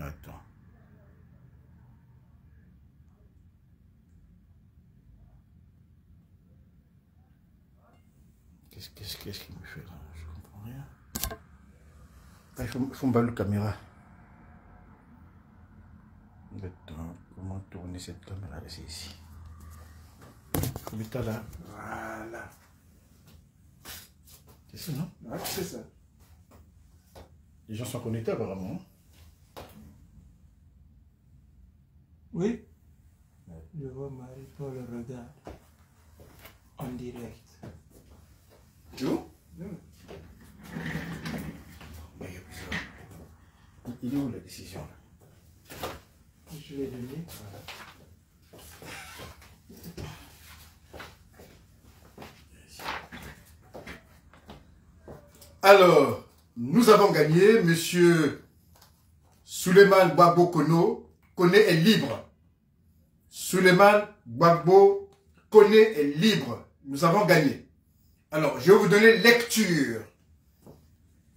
Attends. Qu'est-ce qu'il me fait là? Je comprends rien. Il faut me battre la caméra. Attends, comment tourner cette caméra? C'est ici. Faut mettre là. Voilà. C'est ça, non? Ah, c'est ça. Les gens sont connectés apparemment. Oui. Je vois Marie-Paul regarde en direct. Tu vois? Oui. Il est où la décision là? Je l'ai donné. Alors, nous avons gagné. Monsieur Souleymane Gbagbo Koné est libre. Souleymane Gbagbo Koné est libre. Nous avons gagné. Alors, je vais vous donner lecture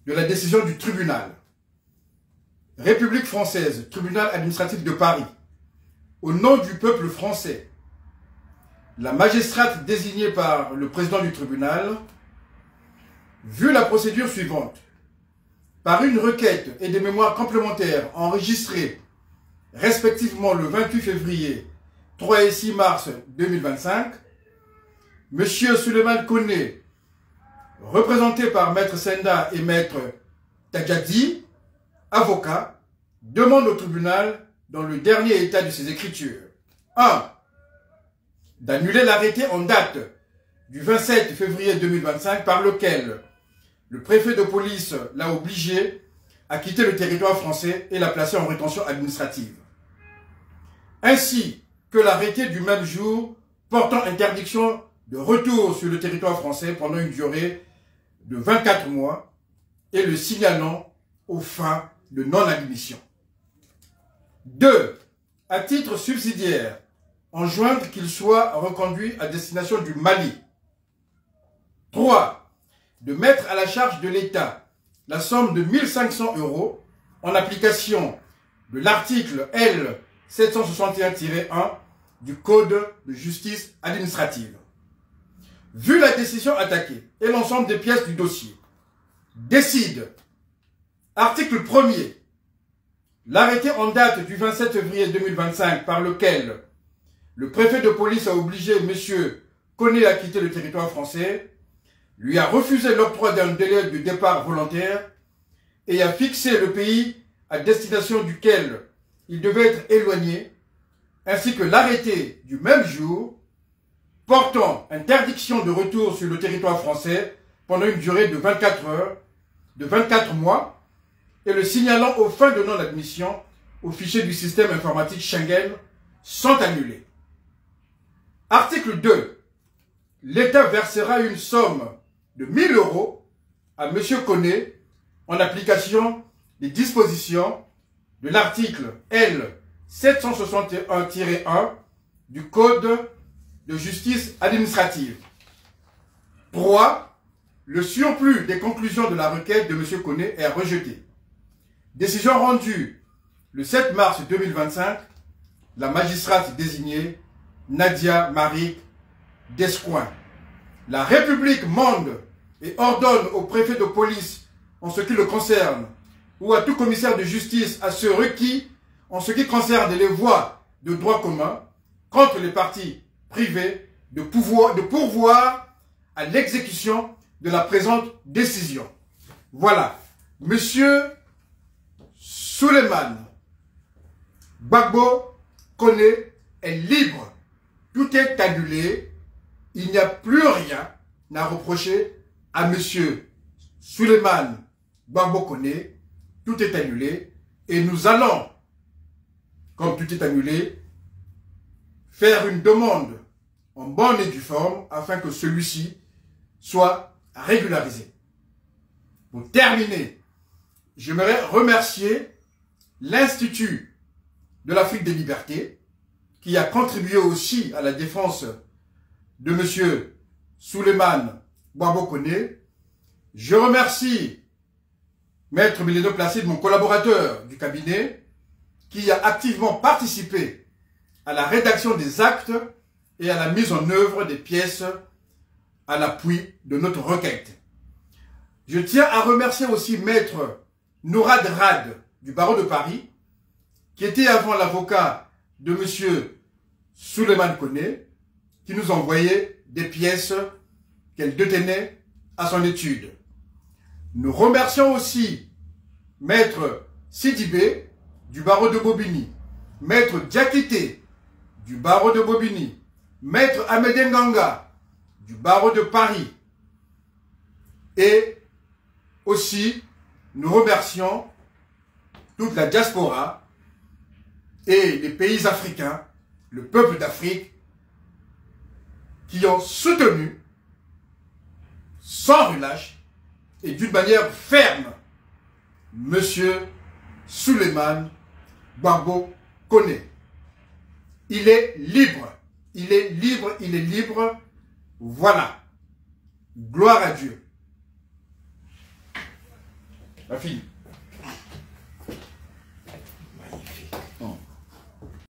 de la décision du tribunal. République française, tribunal administratif de Paris. Au nom du peuple français, la magistrate désignée par le président du tribunal, vu la procédure suivante, par une requête et des mémoires complémentaires enregistrées respectivement le 28 février, 3 et 6 mars 2025, M. Souleymane Koné, représenté par Maître Senda et Maître Tadjadi, avocat, demande au tribunal, dans le dernier état de ses écritures, 1. D'annuler l'arrêté en date du 27 février 2025 par lequel le préfet de police l'a obligé à quitter le territoire français et l'a placé en rétention administrative. Ainsi que l'arrêté du même jour portant interdiction de retour sur le territoire français pendant une durée de 24 mois et le signalant aux fins de non-admission. 2. À titre subsidiaire, enjoindre qu'il soit reconduit à destination du Mali. 3. De mettre à la charge de l'État la somme de 1 500 € en application de l'article L. 761-1 du Code de justice administrative. Vu la décision attaquée et l'ensemble des pièces du dossier, décide, article 1er, l'arrêté en date du 27 février 2025 par lequel le préfet de police a obligé M. Koné à quitter le territoire français, lui a refusé l'octroi d'un délai de départ volontaire et a fixé le pays à destination duquel il devait être éloigné, ainsi que l'arrêté du même jour portant interdiction de retour sur le territoire français pendant une durée de 24 mois, et le signalant aux fins de non-admission au fichier du système informatique Schengen sont annulés. Article 2. L'État versera une somme de 1 000 € à M. Koné en application des dispositions de l'article L. 761-1 du Code de justice administrative. 3. Le surplus des conclusions de la requête de M. Koné est rejeté. Décision rendue le 7 mars 2025, la magistrate désignée Nadia Marie Descoings. La République mande et ordonne au préfet de police en ce qui le concerne ou à tout commissaire de justice à ce requis en ce qui concerne les voies de droit commun contre les parties privées de pourvoir à l'exécution de la présente décision. Voilà. Monsieur Souleymane Gbagbo Koné est libre. Tout est annulé. Il n'y a plus rien à reprocher à monsieur Souleymane Gbagbo Koné. Tout est annulé. Et nous allons, comme tout est annulé, faire une demande en bonne et due forme afin que celui-ci soit régularisé. Pour terminer, j'aimerais remercier l'Institut de l'Afrique des Libertés qui a contribué aussi à la défense de M. Souleymane Gbagbo Koné. Je remercie Maître Miléno Placide, mon collaborateur du cabinet, qui a activement participé à la rédaction des actes et à la mise en œuvre des pièces à l'appui de notre requête. Je tiens à remercier aussi Maître Nourad Rad du barreau de Paris, qui était avant l'avocat de M. Souleymane Koné, qui nous envoyait des pièces qu'elle détenait à son étude. Nous remercions aussi Maître Sidibé du barreau de Bobigny, Maître Diakité du barreau de Bobigny, Maître Amédée Nganga du barreau de Paris. Et aussi, nous remercions toute la diaspora et les pays africains, le peuple d'Afrique, qui ont soutenu, sans relâche et d'une manière ferme, M. Souleymane Gbagbo Koné. Il est libre, il est libre, il est libre. Voilà. Gloire à Dieu. La fille.